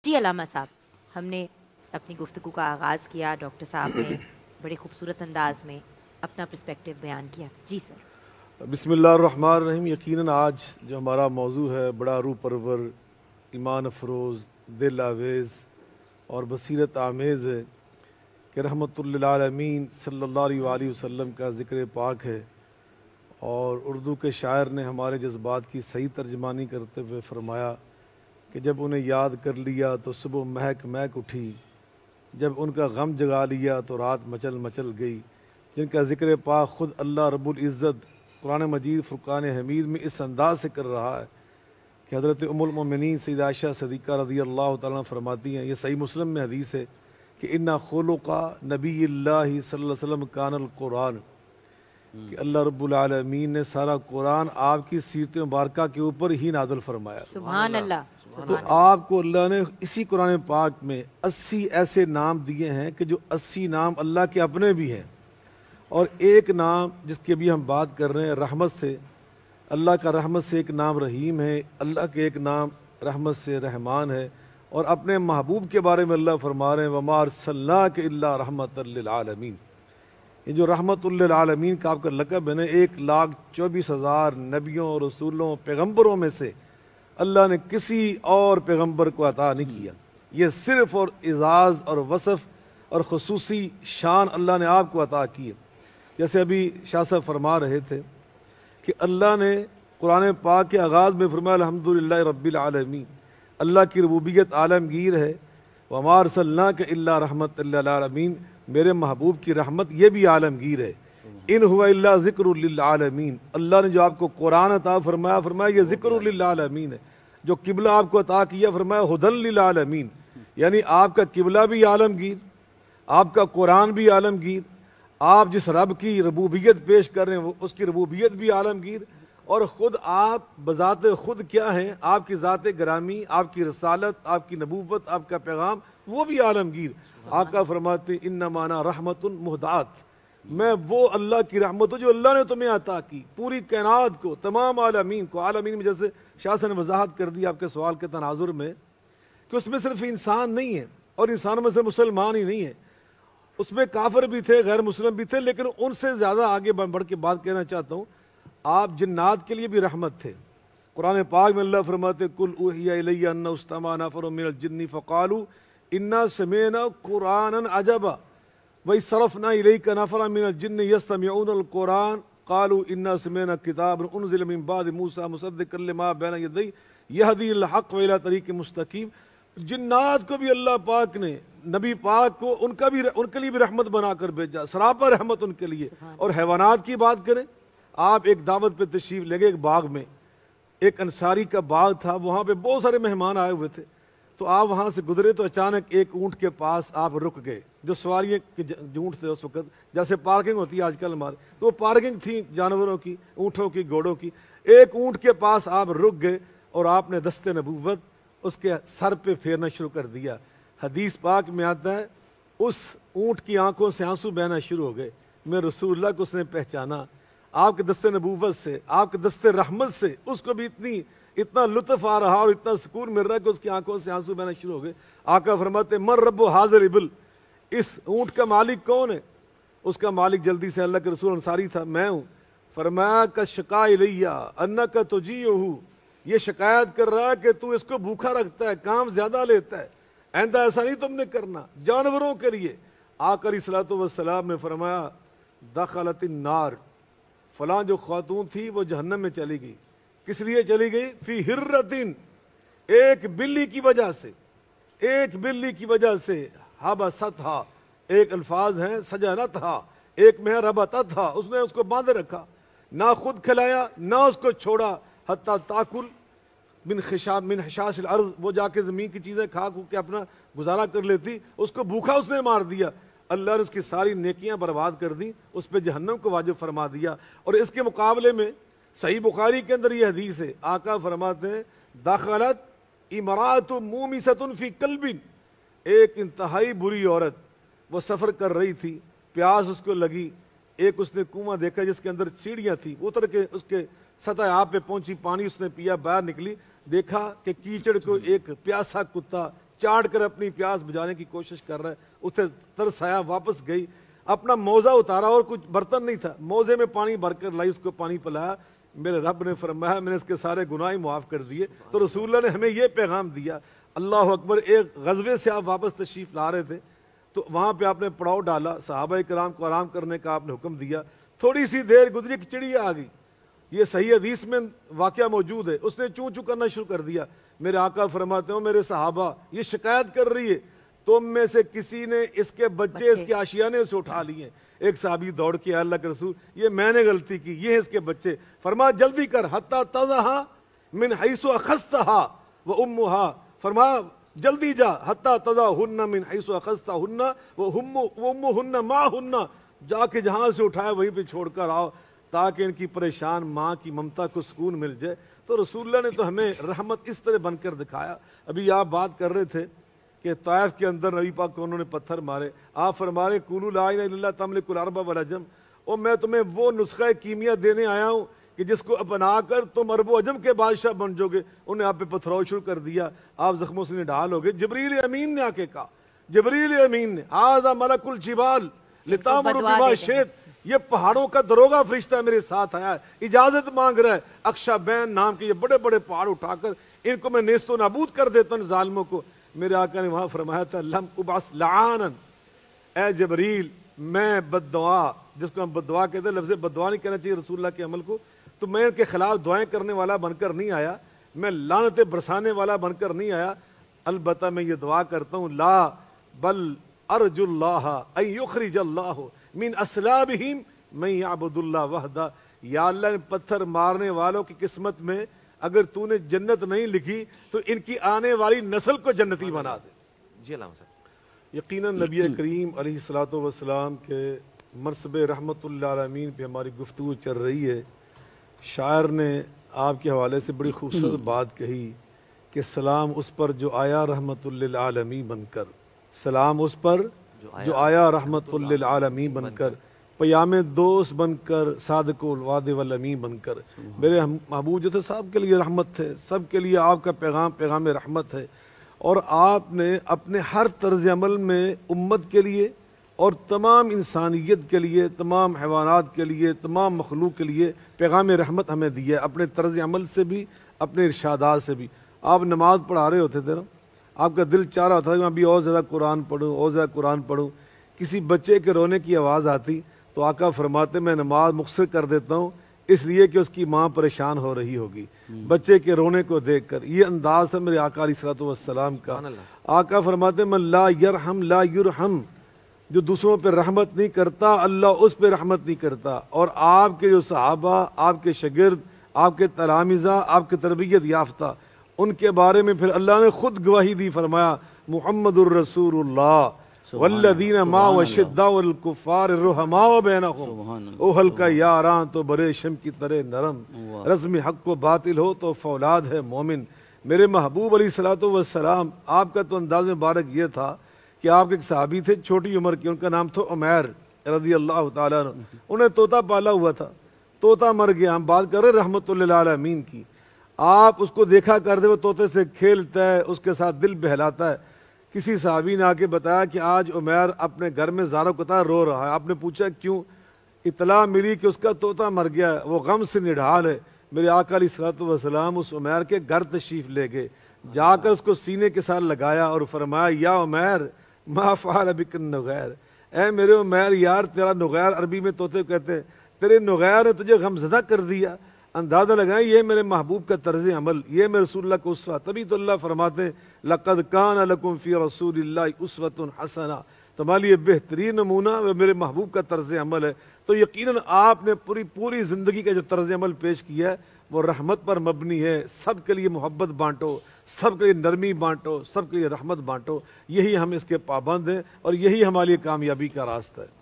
جی علامہ صاحب، ہم نے اپنی گفتگو کا آغاز کیا، ڈاکٹر صاحب نے بڑے خوبصورت انداز میں اپنا پرسپیکٹو بیان کیا. جی سر. بسم اللہ الرحمن الرحیم. یقیناً آج جو ہمارا موضوع ہے بڑا روح پرور، ایمان افروز، دل آویز اور بصیرت آمیز ہے کہ رحمت للعالمین صلی اللہ علیہ وآلہ وسلم کا ذکر پاک ہے، اور اردو کے شاعر نے ہمارے جذبات کی صحیح ترجمانی کرتے ہوئے فرمایا کہ جب انہیں یاد کر لیا تو صبح مہک مہک اٹھی، جب ان کا غم جگا لیا تو رات مچل مچل گئی. جن کا ذکر پاک خود اللہ رب العزت قرآن مجید فرقان حمید میں اس انداز سے کر رہا ہے کہ حضرت ام المؤمنین سیدہ عائشہ صدیقہ رضی اللہ تعالیٰ عنہ فرماتی ہیں، یہ صحیح مسلم میں حدیث ہے کہ اِنَّ خُلُقَ نبی اللہ صلی اللہ علیہ وسلم کان القرآن، کہ اللہ رب العالمین نے سارا قرآن آپ کی سیرت مبارکہ کے اوپر ہی نازل فرمایا. سبحان اللہ. تو آپ کو اللہ نے اسی قرآن پاک میں 80 ایسے نام دیے ہیں کہ جو 80 نام اللہ کے اپنے بھی ہیں، اور ایک نام جس کی ابھی ہم بات کر رہے ہیں رحمت سے، اللہ کا رحمت سے ایک نام رحیم ہے، اللہ کے ایک نام رحمت سے رحمان ہے، اور اپنے محبوب کے بارے میں اللہ فرما رہے ہیں وَمَا أَرْسَلْنَاكَ إِلَّا رَحْمَةً لِلْعَالَمِينَ. یہ جو رحمت للعالمین کا آپ کا لقب ہے نا، 1,24,000 نبیوں اور رسولوں پیغمبروں میں سے اللہ نے کسی اور پیغمبر کو عطا نہیں کیا. یہ صرف اور اعزاز اور وصف اور خصوصی شان اللہ نے آپ کو عطا کی ہے. جیسے ابھی شاہ صاحب فرما رہے تھے کہ اللہ نے قرآن پاک کے آغاز میں فرمایا الحمدللہ رب العالمین، اللہ کی ربوبیت عالمگیر ہے. وَمَا أَرْسَلْنَاكَ إِلَّا رَحْمَةً لِلْعَالَمِينَ، میرے محبوب کی رحمت یہ بھی عالمگیر ہے. ان هو الا ذکر للعالمین، اللہ نے جو آپ کو قرآن عطا فرمایا یہ ذکر للعالمین ہے. جو قبلہ آپ کو عطا کیا فرمایا ہدی للعالمین، یعنی آپ کا قبلہ بھی عالمگیر، آپ کا قرآن بھی عالمگیر، آپ جس رب کی ربوبیت پیش کر رہے ہیں اس کی ربوبیت بھی عالمگیر، اور خود آپ بذات خود کیا ہیں، آپ کی ذات گرامی، آپ کی رسالت، آپ کی نبوت، آپ کا پیغام وہ بھی عالمگیر. آقا فرماتے انما انا رحمت مہدات، میں وہ اللہ کی رحمت ہوں جو اللہ نے تمہیں عطا کی، پوری کائنات کو، تمام عالمین کو. عالمین میں جیسے شاہ صاحب نے وضاحت کر دی آپ کے سوال کے تناظر میں کہ اس میں صرف انسان نہیں ہے، اور انسانوں میں سے مسلمان ہی نہیں ہے، اس میں کافر بھی تھے، غیر مسلم بھی تھے، لیکن ان سے زیادہ آگے بڑھ کے بات کہنا چاہتا ہوں، آپ جنات کے لیے بھی رحمت تھے. قرآن پاک میں اللہ فرماتے قُلْ أُوحِيَ إِلَيَّ أَنَّهُ اسْتَمَعَ نَفَرٌ مِّنَ الْجِنِّ فَقَالُوا إِنَّا سَمِعْنَا قُرْآنًا عَجَبًا وَإِذْ صَرَفْنَا إِلَيْكَ نَفَرًا مِّنَ الْجِنِّ يَسْتَمِعُونَ الْقُرْآنَ قَالُوا إِنَّا سَمِعْنَا كِتَابًا أُنزِلَ مِن بَعْدِ مُوسَىٰ مُصَدِّقًا لِمَا بَيْنَ يَدَيْهِ يَهْدِي إِلَى الْحَقِّ وَإِلَىٰ طَرِيقٍ مُسْتَقِيمٍ. جنات کو بھی اللہ پاک نے نبی پاک کو ان کے لیے بھی رحمت بنا کر بھیجا، سراپا رحمت ان کے لیے. اور حیوانات کی بات کریں، آپ ایک دعوت پہ تشریف لے گئے ایک باغ میں، ایک انصاری کا باغ تھا، وہاں پہ بہت سارے مہمان آئے ہوئے تھے. تو آپ وہاں سے گزرے تو اچانک ایک اونٹ کے پاس آپ رک گئے، جو سواریاں کے اونٹ تھے اس وقت، جیسے پارکنگ ہوتی ہے آج کل ہمارے، تو وہ پارکنگ تھی جانوروں کی، اونٹوں کی، گھوڑوں کی. ایک اونٹ کے پاس آپ رک گئے اور آپ نے دست نبوت اس کے سر پہ پھیرنا شروع کر دیا. حدیث پاک میں آتا ہے اس اونٹ کی آنکھوں سے آنسو بہنا شروع ہو گئے. میں رسول اللہ کو اس نے پہچانا، آپ کے دست نبوت سے، آپ کے دست رحمت سے اس کو بھی اتنا لطف آ رہا اور اتنا سکون مل رہا کہ اس کی آنکھوں سے آنسو بہنا شروع ہو گئے. آقا فرماتے من رب حاضر ابل، اس اونٹ کا مالک کون ہے؟ اس کا مالک جلدی سے اللہ کے رسول انصاری تھا، میں ہوں. فرمایا کا شکا الیہ انک تجیعہ، یہ شکایت کر رہا ہے کہ تو اس کو بھوکا رکھتا ہے، کام زیادہ لیتا ہے، آئندہ ایسا نہیں تم نے کرنا جانوروں کے لیے. آقا علیہ الصلوۃ والسلام نے فرمایا دخلت النار، فلاں جو خاتون تھی وہ جہنم میں چلی گئی. کس لیے چلی گئی؟ فی ہرتن، ایک بلی کی وجہ سے، ایک بلی کی وجہ سے. حبستھا، ایک الفاظ ہیں سجنتھا، ایک میں ربطتھا، اس نے اس کو باندھ رکھا، نہ خود کھلایا نہ اس کو چھوڑا. حتی تاکل من حشاش الارض، وہ جا کے زمین کی چیزیں کھا کے اپنا گزارا کر لیتی، اس کو بھوکا اس نے مار دیا. اللہ نے اس کی ساری نیکیاں برباد کر دی، اس پہ جہنم کو واجب فرما دیا. اور اس کے مقابلے میں صحیح بخاری کے اندر یہ حدیث ہے، آقا فرماتے ہیں دخلت امرأۃ مومسۃ فی کلب، ایک انتہائی بری عورت وہ سفر کر رہی تھی، پیاس اس کو لگی، ایک اس نے کنواں دیکھا جس کے اندر سیڑھیاں تھیں، اتر کے اس کے سطح آپ پہ پہنچی، پانی اس نے پیا، باہر نکلی، دیکھا کہ کیچڑ کو ایک پیاسا کتا چاٹ کر اپنی پیاس بجانے کی کوشش کر رہا ہے، اسے ترس آیا، واپس گئی، اپنا موزہ اتارا اور کچھ برتن نہیں تھا، موزے میں پانی بھر کر لائی، اس کو پانی پلایا، میرے رب نے فرمایا میں نے اس کے سارے گناہ معاف کر دیے۔ تو رسول اللہ نے ہمیں یہ پیغام دیا۔ اللہ اکبر، ایک غزوے سے آپ واپس تشریف لا رہے تھے تو وہاں پہ آپ نے پڑاؤ ڈالا، صحابہ کرام کو آرام کرنے کا آپ نے حکم دیا، تھوڑی سی دیر گزری کہ چڑیا آ گئی، یہ صحیح حدیث میں واقعہ موجود ہے، اس نے چوں چوں کرنا شروع کر دیا۔ میرے آقا فرماتے ہوں میرے صحابہ یہ شکایت کر رہی ہے، تم میں سے کسی نے اس کے بچے اس کے آشیانے سے اٹھا لیے۔ ایک صحابی دوڑ کے اللہ کے رسول یہ میں نے غلطی کی، یہ اس کے بچے۔ فرمایا جلدی کر، حتی تضعها من حیث اخذتها وامها، فرمایا جلدی جا، حتی تضعهن من حیث اخذتهن وامهن معهن، جا کے جہاں سے اٹھایا وہیں پہ چھوڑ کر آؤ تاکہ ان کی پریشان ماں کی ممتا کو سکون مل جائے۔ تو رسول اللہ نے تو ہمیں رحمت اس طرح بن کر دکھایا۔ ابھی آپ بات کر رہے تھے کہ طائف کے اندر نبی پاک کو انہوں نے پتھر مارے، آپ فرما رہے قولوا لا الہ الا اللہ تملک الارض والعجم، اور میں تمہیں وہ نسخہ کیمیا دینے آیا ہوں کہ جس کو اپنا کر تم عرب و عجم کے بادشاہ بن جاؤ گے۔ انہیں آپ پہ پتھراؤ شروع کر دیا، آپ زخموں سے نڈھال ہو گئے۔ جبریل امین نے آ کے کہا، جبریل امین نے ھذا ملک الجبال لتامر بما شئت، یہ پہاڑوں کا دروگا فرشتہ میرے ساتھ آیا ہے، اجازت مانگ رہا ہے اخشبین نام کے یہ بڑے بڑے پہاڑ اٹھا کر ان کو میں نیست و نابود کر دیتا ہوں ظالموں کو۔ میرے آقا نے وہاں فرمایا تھا لم ابعث لعانا، اے جبریل میں بد دعا، جس کو ہم بد دعا کہتے ہیں، لفظ بد دعا نہیں کہنا چاہیے رسول اللہ کے عمل کو، تو میں ان کے خلاف دعائیں کرنے والا بن کر نہیں آیا، میں لعنتیں برسانے والا بن کر نہیں آیا، البتہ میں یہ دعا کرتا ہوں لا بل ارجو اللہ ان یخرج اللہ من اصلابہم من یعبد اللہ وحدہ، یا اللہ ان پتھر مارنے والوں کی قسمت میں اگر تو نے جنت نہیں لکھی تو ان کی آنے والی نسل کو جنتی بنا دے۔ جی علامہ صاحب، یقیناً نبی کریم علیہ الصلوۃ والسلام کے منصب رحمت اللہ عالمین پہ ہماری گفتگو چل رہی ہے۔ شاعر نے آپ کے حوالے سے بڑی خوبصورت بات کہی کہ سلام اس پر جو آیا رحمت للعالمین بن کر، سلام اس پر جو آیا رحمت للعالمین بن کر، پیام دوست بن کر، صادق الوعد والامین بن کر۔ میرے محبوب جو تھے سب کے لیے رحمت تھے، سب کے لیے آپ کا پیغام پیغام رحمت ہے، اور آپ نے اپنے ہر طرز عمل میں امت کے لیے اور تمام انسانیت کے لیے، تمام حیوانات کے لیے، تمام مخلوق کے لیے پیغام رحمت ہمیں دیا ہے، اپنے طرز عمل سے بھی، اپنے ارشادات سے بھی۔ آپ نماز پڑھا رہے ہوتے تھے نا، آپ کا دل چاہ رہا تھا کہ میں ابھی اور زیادہ قرآن پڑھوں، اور زیادہ قرآن پڑھوں، کسی بچے کے رونے کی آواز آتی تو آقا فرماتے میں نماز مختصر کر دیتا ہوں اس لیے کہ اس کی ماں پریشان ہو رہی ہوگی بچے کے رونے کو دیکھ کر۔ یہ انداز ہے میرے آقا علیہ الصلوۃ والسلام کا۔ آقا فرماتے من لا یرحم لا یرحم، جو دوسروں پہ رحمت نہیں کرتا اللہ اس پہ رحمت نہیں کرتا۔ اور آپ کے جو صحابہ، آپ کے شاگرد، آپ کے تلامذہ، آپ کے تربیت یافتہ، ان کے بارے میں پھر اللہ نے خود گواہی دی، فرمایا محمد الرسول اللہ والذین معه اشداء الکفار رحماء بینہم، او ہلکا یاراں تو برے شم کی طرح نرم، رزم حق و باطل ہو تو فولاد ہے مومن۔ میرے محبوب علیہ الصلوۃ والسلام، آپ کا تو انداز مبارک یہ تھا کہ آپ کے ایک صحابی تھے چھوٹی عمر کے، ان کا نام تھا عمیر رضی اللہ تعالیٰ عنہ، انہیں طوطا پالا ہوا تھا، طوطا مر گیا، ہم بات کر رہے رحمت للعالمین کی۔ آپ اس کو دیکھا کرتے وہ طوطے سے کھیلتا ہے، اس کے ساتھ دل بہلاتا ہے۔ کسی صحابی نے آ کے بتایا کہ آج عمیر اپنے گھر میں زاروں قطع رو رہا ہے۔ آپ نے پوچھا کیوں؟ اطلاع ملی کہ اس کا طوطا مر گیا ہے، وہ غم سے نڈھال ہے۔ میرے آقا علیہ الصلوۃ والسلام اس عمیر کے گھر تشریف لے گئے، جا کر اس کو سینے کے ساتھ لگایا اور فرمایا یا عمیر ما فعل بک النغیر، اے میرے عمیر یار تیرا نغیر عربی میں طوطے کہتے ہیں، تیرے نغیر نے تجھے غم زدہ کر دیا۔ اندازہ لگائیں یہ میرے محبوب کا طرز عمل، یہ میرے رسول اللہ کو اسوہ، تبھی تو اللہ فرماتے ہیں لقد کان لکم فی رسول اللہ اسوۃ حسنہ، تمہارے لیے بہترین نمونہ وہ میرے محبوب کا طرز عمل ہے۔ تو یقیناً آپ نے پوری زندگی کا جو طرز عمل پیش کیا ہے وہ رحمت پر مبنی ہے۔ سب کے لیے محبت بانٹو، سب کے لیے نرمی بانٹو، سب کے لیے رحمت بانٹو، یہی ہم اس کے پابند ہیں اور یہی ہماری کامیابی کا راستہ ہے۔